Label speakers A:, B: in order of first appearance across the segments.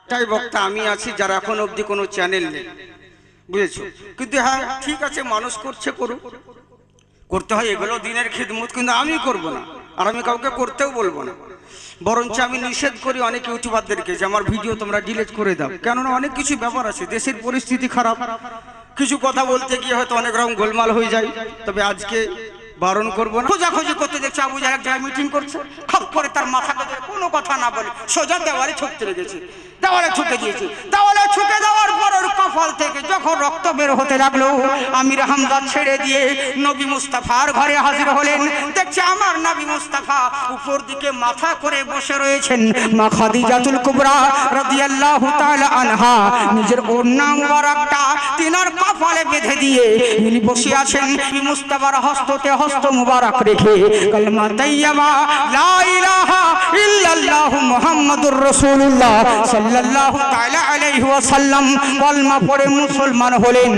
A: একটাই বক্তা আমি আছি যারা এখন অবধি কোনো চ্যানেল নেই, বুঝেছো? কিন্তু হ্যাঁ ঠিক আছে, মানুষ করছে করুক, করতে হয়, এগুলো দিনের খিদমত, কিন্তু আমি করব না, আর আমি কাউকে করতেও বলবো না। বরঞ্চ আমি নিষেধ করি অনেক ইউটিউবারদেরকে যে আমার ভিডিও তোমরা ডিলিট করে দাও, কেননা অনেক কিছু ব্যাপার আছে, দেশের পরিস্থিতি খারাপ, কিছু কথা বলতে গিয়ে হয়তো অনেক রকম গোলমাল হয়ে যায়। তবে আজকে বারণ করবো না। খোঁজাখুঁজি করতে দেখছি আবু জাহেল এক জায়গায় মিটিং করছে, খপ করে তার মাথাকে কোনো কথা না বলে সোজা দেওয়ালে ঠুকতে লেগেছে, দেওয়ালে ঠুকে দিয়েছে। দেওয়ালে ঠুকে দেওয়ার পর ওর কপাল থেকে যখন রক্ত বের হতে লাগলো, আমির হামজা ছেড়ে দিয়ে নবী মুস্তাফার ঘরে হাজির হলেন। দেখছে আমার নবী মুস্তাফা উপর দিকে মাথা করে বসে রয়েছেন। মা খাদিজাতুল কুবরা রাদিয়াল্লাহু তাআলা আনহা নিজের ওড়না মুবারকটা তিনার কপালে বেঁধে দিয়ে তিনি বসে আছেন। মুস্তাফার হস্ততে হস্ত মুবারক রেখে কালেমা তাইয়্যিবা লা ইলাহা ইল্লাল্লাহ মুহাম্মাদুর রাসূলুল্লাহ সাল্লাল্লাহু তাআলা আলাইহি ওয়াসাল্লাম কলমা পড়ে মুসলমান হলেন।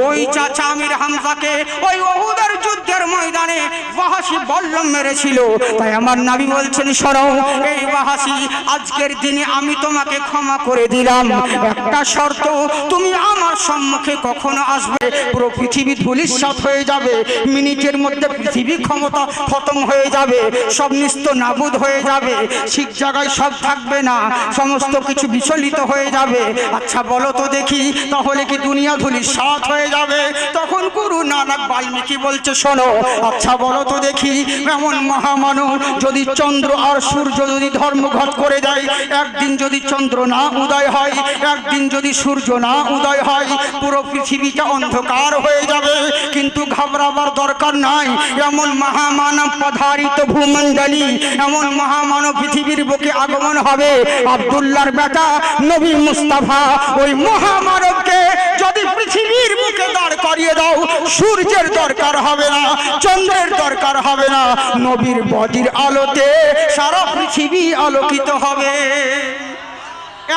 A: ওই চাচা আমির হামজাকে ওই উহুদের যুদ্ধের ময়দানে ওয়াহাশী বল্লম মেরেছিল। তাই আমার নবী বলছেন, শোনো এই ওয়াহাশী, আজকের দিনে আমি তোমাকে ক্ষমা করে দিলাম, একটা শর্ত, তুমি আমার সম্মুখে কখনো আসবে পুরো পৃথিবী ধূলিসাৎ হয়ে যাবে, মিনিটের মধ্যে পৃথিবী ক্ষমতা খতম হয়ে যাবে, সব নিস্ত নাবুদ হয়ে যাবে, ঠিক জায়গায় সব থাকবে না, সমস্ত কিছু বিচলিত হয়ে যাবে। আচ্ছা বলো তো দেখি, তাহলে কি দুনিয়া ধূলিসাৎ হয়ে যাবে? তখন গুরু নানক বাল্মীকি বলছে, শোনো, আচ্ছা বলো তো দেখি, এমন মহামানব যদি চন্দ্র আর সূর্য যদি ধর্মঘট করে দেয়, একদিন যদি চন্দ্র না উদয় হয়, একদিন যদি সূর্য না উদয় হয়, পুরো পৃথিবীটা অন্ধকার হয়ে যাবে। কিন্তু ঘাবড়াবার দরকার নাই, এমন মহামানব পধারিত ভূমণ্ডলী, এমন মহামানব পৃথিবীর বুকে আগমন হবে। আব্দুল্লাহর বেটা নবী মুস্তাফা, ওই মহামানবকে যদি পৃথিবীর বুকে দাঁড় করিয়ে দাও, সূর্যের দরকার হবে না, চন্দ্রের দরকার হবে না, নবীর বডির আলোতে সারা পৃথিবী আলোকিত হবে।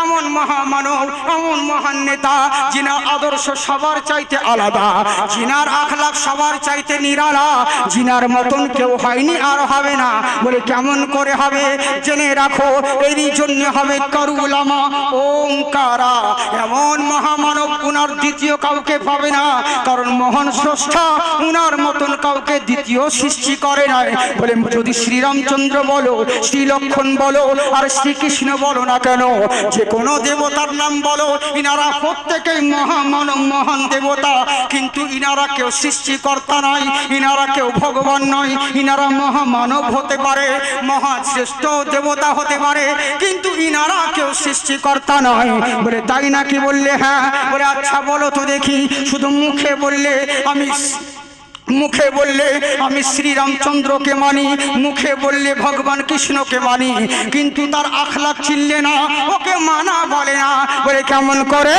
A: এমন মহামানব, এমন মহান নেতা, যিনার আদর্শ সবার চাইতে আলাদা, যিনার আখলাক সবার চাইতে নিরালা, যিনার মতন কেউ হয়নি আর হবে না। বলে কেমন করে হবে? জেনে রাখো, এরই জন্য হবে কারুলামা ওঙ্কারা। এমন মহামানব উনার দ্বিতীয় কাউকে পাবে না, কারণ মহান স্রষ্টা উনার মতন কাউকে দ্বিতীয় সৃষ্টি করে নাই। বলে যদি শ্রীরামচন্দ্র বলো, শ্রীলক্ষণ বলো, আর শ্রীকৃষ্ণ বলো না কেন, যে কোনো দেবতার নাম বলো, ইনারা প্রত্যেকেই মহামানব, মহান দেবতা, কিন্তু ইনারা কেউ সৃষ্টিকর্তা নয়, ইনারা কেউ ভগবান নয়। ইনারা মহামানব হতে পারে, মহাশ্রেষ্ঠ দেবতা হতে পারে, কিন্তু ইনারা কেউ সৃষ্টিকর্তা নয়। বলে তাই নাকি? বললে হ্যাঁ। বলে আচ্ছা বলো তো দেখি, শুধু মুখে বললে আমি শ্রীরামচন্দ্রকে মানি, মুখে বললে ভগবান কৃষ্ণকে মানি, কিন্তু তার আখলাক চিনলে না, ওকে মানা বলে না। বলে কেমন করে?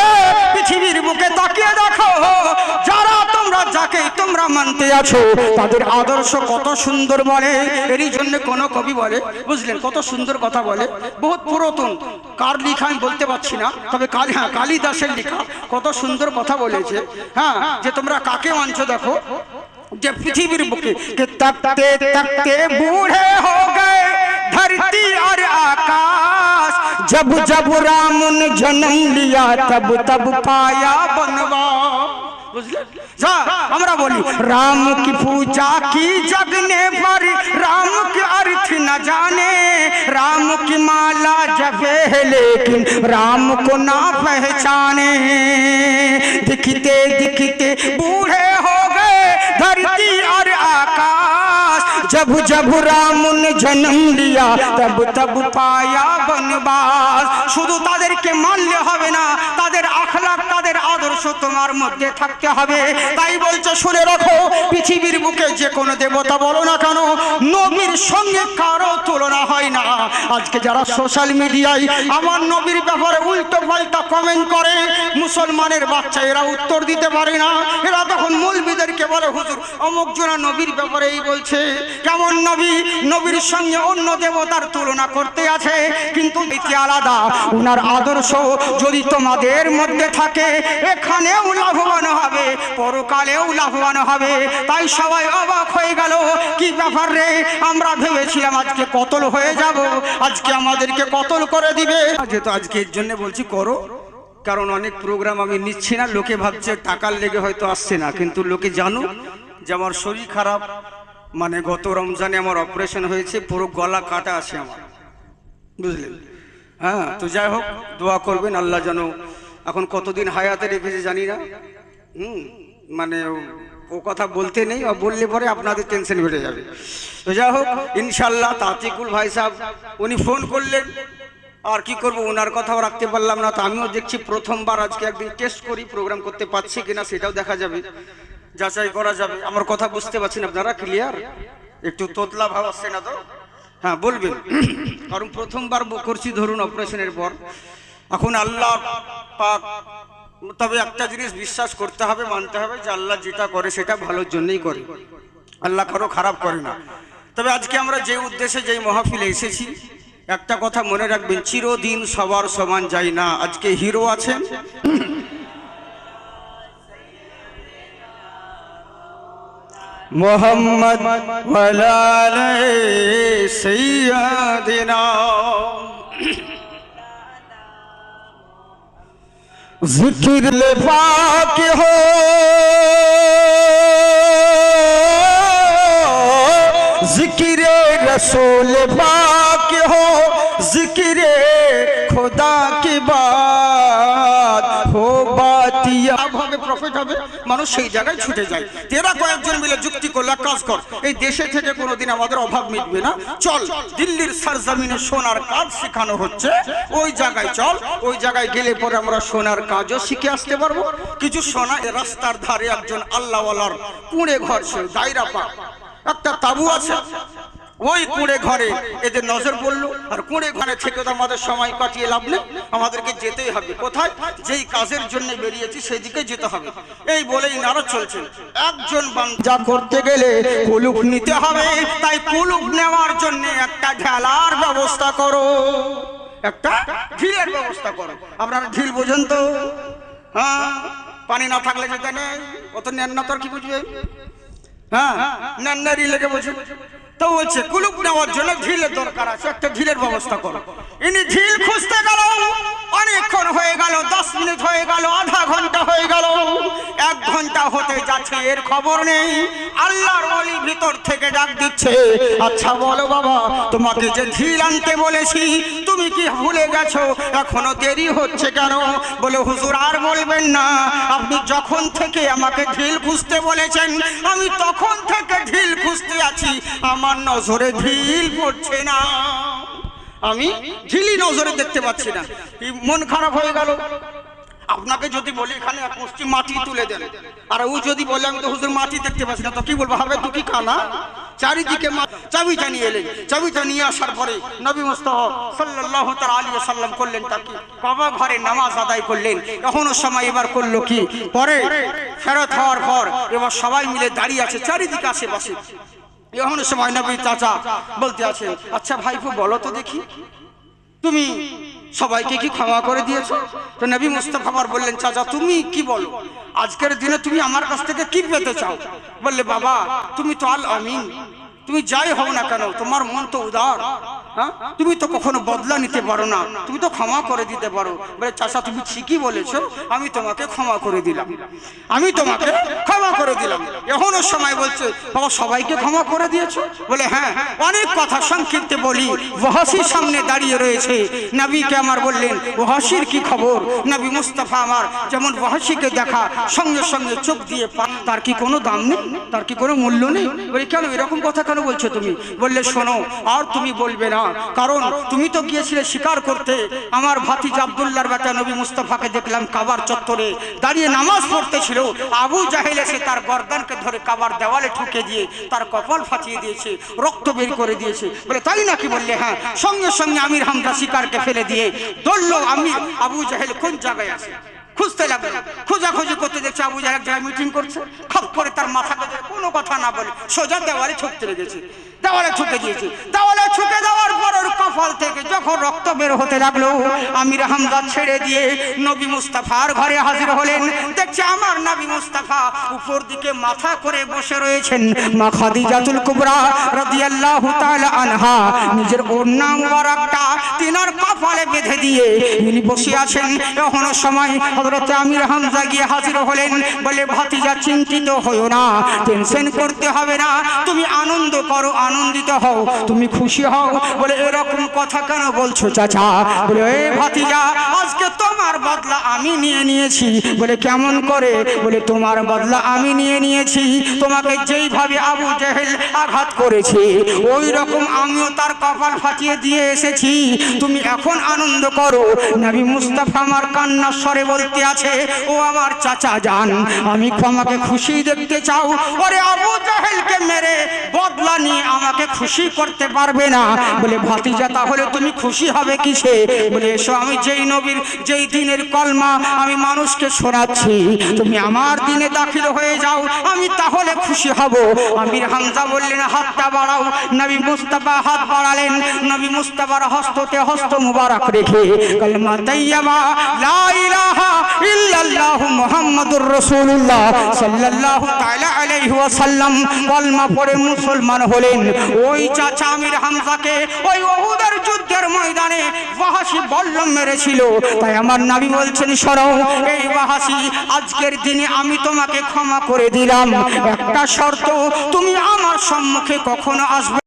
A: পৃথিবীর বুকে তাকিয়ে দেখো, যাকে তোমরা মানতে আছো তাদের আদর্শ কত সুন্দর বলে। এরই জন্য কোন কবি বলে, বুঝলেন, কত সুন্দর কথা বলে, বহুত পুরাতন, কার লেখা আমি বলতে পারছি না, তবে কালিদাসের লেখা, কত সুন্দর কথা বলেছে। হ্যাঁ, যে তোমরা কাকে মানছো দেখো, যে পৃথিবীর বুকে तकते तकते बूढ़े हो गए धरती और आकाश, जब जब राम ने जन्म लिया तब तब पाया बनवास। हमरा बोली राम की पूजा की जगने पर राम के अर्थ न जाने, राम की माला जपे लेकिन राम को ना पहचाने, दिखते दिखते बूढ़े हो गए धरती और आकाश, जब जब राम ने जन्म लिया तब तब पाया बनवास। শুধু তাদেরকে মানলে হবে না, তাদের আখলাক, তাদের আদর্শ তোমার মধ্যে থাকতে হবে। তাই বলছে শুনে রাখো, পৃথিবীর বুকে যে কোনো দেবতা বলো না কেন, নবীর সঙ্গে কারো তুলনা হয় না। আজকে যারা সোশ্যাল মিডিয়ায় আমার নবীর ব্যাপারে উল্টো পাল্টা কমেন্ট করে, মুসলমানের বাচ্চা এরা উত্তর দিতে পারে না, এরা তখন মৌলবীদেরকে বলে হুজুর অমুক জনা নবীর ব্যাপারে এই বলছে। কেমন নবী? নবীর সঙ্গে অন্য দেবতার তুলনা করতে আছে, কিন্তু নীতি আলাদা। উনার আদর্শ যদি তোমাদের মধ্যে থাকে, এখানে এখানেও লাভবান হবে, পরকালেও লাভবান হবে। তাই সবাই অবাক হয়ে গেল, কি ব্যাপার রে, আমরা ভেবেছিলাম আজকে কতল হয়ে যাব, আজকে আমাদেরকে কতল করে দিবে। যেহেতু আজকে এর জন্য বলছি করো, কারণ অনেক প্রোগ্রাম আমি নিচ্ছি না, লোকে ভাবছে টাকার লেগে হয়তো আসছে না, কিন্তু লোকে জানো যে আমার শরীর খারাপ, মানে গত রমজানে আমার অপারেশন হয়েছে, পুরো গলা কাটা আছে আমার, বুঝলেন? হ্যাঁ, তো যাই হোক দোয়া করবেন, আল্লাহ যেন এখন কতদিন হায়াতে রেখেছে জানি না। মানে ও কথা বলতে নেই, বললে পরে আপনাদের টেনশন বেড়ে যাবে। তো যাই হোক ইনশাল্লাহ তাতিকুল ভাই সাহেব উনি ফোন করলেন, আর কি করব, ওনার কথাও রাখতে পারলাম না। তো আমিও দেখছি প্রথমবার আজকে একদিন টেস্ট করি, প্রোগ্রাম করতে পারছি কিনা সেটাও দেখা যাবে, যাচাই করা যাবে। আমার কথা বুঝতে পারছেন আপনারা? ক্লিয়ার? একটু তোতলা ভাব আসছে না তো? হ্যাঁ বলবেন, কারণ প্রথমবার করছি ধরুন অপারেশনের পর। এখন আল্লাহ পাক, তবে একটা জিনিস বিশ্বাস করতে হবে, মানতে হবে যে আল্লাহ যেটা করে সেটা ভালোর জন্যই করে, আল্লাহ কারো খারাপ করে না। তবে আজকে আমরা যে উদ্দেশ্যে যেই মাহফিলে এসেছি, একটা কথা মনে রাখবেন, চিরদিন সবার সমান যায় না। আজকে হিরো আছেন, মোহাম্মদ ওয়ালা আলাইহি সাইয়্যিদিনা, जिक्र ले पाक हो जिक्र रसूल पाक हो, जिक्र खुदा की बात हो, बात হবে প্রফিট হবে, মানুষ সেই জায়গায় ছুটে যায়। তেরা কয়েকজন মিলে যুক্তি করল, কাজ কর, এই দেশে থেকে কোনোদিন আমাদের অভাব মিটবে না, চল দিল্লির সরজমিনে সোনার কাজ শেখানো হচ্ছে, ওই জায়গায় চল, ওই জায়গায় গেলে পরে আমরা সোনার কাজও শিখে আসতে পারবো। কিছু সোনা রাস্তার ধারে একজন আল্লাহওয়ালার কুঁড়ে ঘর, সে দায়রা পাক, একটা তাবু আছে, ওই কুঁড়ে ঘরে এদের নজর পড়লো। আর কুঁড়ে ঘরে থেকে তো আমাদের সময় কাটিয়ে লাভ নেই, আমাদেরকে যেতেই হবে। কোথায়? যেই কাজের জন্য বেরিয়েছি সেদিকে যেতে হবে। এই বলেই নারা চলছে, একজন বান্দা করতে গেলে কুলুপ নিতে হবে, তাই কুলুপ নেওয়ার জন্য একটা ঢেলার ব্যবস্থা করো, একটা ঢিলের ব্যবস্থা করো। আপনারা ঢিল বোঝেন তো? হ্যাঁ, পানি না থাকলে যেতে নেই, অত নেন না, তোর কি বুঝবে? হ্যাঁ, নান্নারি লেগে বোঝে তো, বলছে কুলুপ নেওয়ার জন্য ঢিলের দরকার আছে, একটা ঢিলের ব্যবস্থা করো। ইনি ঢিল খুঁজতে গেল, অনেকক্ষণ হয়ে গেল, 10 মিনিট হয়ে গেল, আধা ঘন্টা হয়ে গেল, 1 ঘন্টা হতে যাচ্ছে, এর খবর নেই। আল্লাহর ওলি ভিতর থেকে ডাক দিচ্ছে, আচ্ছা বলো বাবা, তোমাকে যে ঢিল আনতে বলেছি তুমি কি ভুলে গেছো? এখনো দেরি হচ্ছে কেন? বলে হুজুর আর বলবেন না, আপনি যখন থেকে আমাকে ঢিল খুঁজতে বলেছেন আমি তখন থেকে ঢিল খুঁজতে আছি, আমার নজরে ঢিল পড়ছে না, আমি ঢিলই নজরে দেখতে পাচ্ছি না। মন খারাপ হয়ে গেল। আপনাকে যদি বলি এখানে এক মুষ্টি মাটি তুলে দেন, আর ও যদি বলে আমি তো হুজুর মাটি দেখতে পাচ্ছি না, তো কি বলবো? হবে তুই কি কানা? চারিদিকে চাবিটা নিয়ে এলেন, চাবিটা নিয়ে আসার পরে নবী মুস্তাফা সাল্লাল্লাহু তাআলা আলাইহি ওয়াসাল্লাম করলেন তাকে কাবা ঘরে নামাজ আদায় করলেন। এখনো সময় এবার করলো কি, পরে ফেরত হওয়ার পর এবার সবাই মিলে দাঁড়িয়ে আছে চারিদিকে আশেপাশে। এমন সময় নবী চাচা বলতে আছেন, আচ্ছা ভাইপো বলো তো দেখি, তুমি সবাইকে কি ক্ষমা করে দিয়েছো? তো নবী মুস্তাফা আবার বললেন, চাচা তুমি কি বলো, আজকের দিনে তুমি আমার কাছ থেকে কি পেতে চাও? বললে, বাবা তুমি তো আল আমিন, তুমি যাই হও না কেন তোমার মন তো উদার, হ্যাঁ, তুমি তো কখনো বদলা নিতে পারো না, তুমি তো ক্ষমা করে দিতে পারো। বলে, চাচা তুমি ঠিকই বলেছো, আমি তোমাকে ক্ষমা করে দিলাম, আমি তোমাকে ক্ষমা করে দিলাম। এখনো সময় বলছে, বাবা সবাইকে ক্ষমা করে দিয়েছো? বলে, হ্যাঁ। অনেক কথা সংক্ষিপ্তে বলি, ওয়াহাসির সামনে দাঁড়িয়ে রয়েছে, নবীকে আমার বললেন, ওয়াহাসির কি খবর? নবী মুস্তাফা আমার যেমন ওয়াহাসিকে দেখা সঙ্গে সঙ্গে চোখ দিয়ে তার কি কোনো দাম নেই, তার কি কোনো মূল্য নেই? বলি, কেন এরকম কথা কেন বলছো তুমি? বললে, শোনো, আর তুমি বলবে না, কারণ তুমি তো গিয়েছিলে শিকার করতে, আমার ভাতিজা আব্দুল্লাহর বেটা নবী মুস্তাফাকে দেখলাম কাবার চত্বরে দাঁড়িয়ে নামাজ পড়তেছিল, আবু জাহেল এসে তার গর্দানকে ধরে কাবার দেওয়ালে ঠুকে দিয়ে তার কপাল ফাটিয়ে দিয়েছে, রক্ত বের করে দিয়েছে। বলে, তাই নাকি? বললে, হ্যাঁ। সঙ্গে সঙ্গে আমির হামজা শিকারকে ফেলে দিয়ে দৌড়ল, আবু জাহেল কোন জায়গায় আছে খুঁজতে লাগলো, খোঁজাখুঁজি করতে দেখছে আবু জাহেল এক জায়গায় মিটিং করছে, খপ করে তার মাথাকে কোনো কথা না বলে সোজা দেওয়ালে ঠুকতে লেগেছে, দেওয়ালে ঠুকে দিয়েছে। দেওয়ালে ঠুকে দেওয়ার পর ওর কপাল থেকে যখন রক্ত বের হতে লাগলো, আমির হামজা ছেড়ে দিয়ে নবী মুস্তাফার ঘরে হাজির হলেন। দেখছে আমার নবী মুস্তাফা উপর দিকে মাথা করে বসে রয়েছেন। মা খাদিজাতুল কুবরা রাদিয়াল্লাহু তাআলা আনহা নিজের ওড়না মুবারকটা তিনার কপালে বেঁধে দিয়ে তিনি বসে আছেন। এখনো সময় হযরত আমির হামজা গিয়ে হাজির হলেন। বলে ভাতিজা চিন্তিত হয়ো না, টেনশন করতে হবে না, তুমি আনন্দ করো, আনন্দিত হও, তুমি খুশি হও। বলে এরকম কথা কেন বলছো চাচা? বলে এ ভাতিজা, আজকে তোমার বদলা আমি নিয়ে নিয়েছি। বলে কেমন করে? বলে তোমার বদলা আমি নিয়ে নিয়েছি। তোমাকে যেইভাবে আবু জেহেল আঘাত করেছে ওই রকম আমিও তার কপাল ফাটিয়ে দিয়ে এসেছি। তুমি এখন আনন্দ করো। নবী মুস্তাফা আমার কান্নার স্বরে বলতে আছে, ও আমার চাচা জান, আমি আমাকে খুশি দেখতে চাও? ওরে আবু জেহেলকে মেরে বদলা নিয়ে আমাকে খুশি করতে পারবে না। বলে ভাতিজা, তাহলে তুমি খুশি হবে কিসে? বলে এসো, আমি যেই নবীর যেই দিনের কলমা আমি মানুষকে শোনাচ্ছি, তুমি আমার দিনে দাখিল হয়ে যাও, আমি তাহলে খুশি হব। আমির হামজা বললেন হাতটা বাড়াও। নবী মুস্তাফা হাত বাড়ালেন। নবী মুস্তাফার হস্ততে হস্ত মুবারক রেখে কালেমা তাইয়্যিবা লা ইলাহা ইল্লাল্লাহু মুহাম্মাদুর রাসূলুল্লাহ সাল্লাল্লাহু তাআলা আলাইহি ওয়াসাল্লাম কলমা পড়ে মুসলমান হলেন। ওই চাচা আমির হামজাকে ওই উহুদের যুদ্ধের ময়দানে ওয়াহাশী বল্ল মেরেছিল। তাই আমার নবী বলছেন, শোনো এই ওয়াহাশী, আজকের দিনে আমি তোমাকে ক্ষমা করে দিলাম, একটা শর্ত, তুমি আমার সম্মুখে কখনো আসবে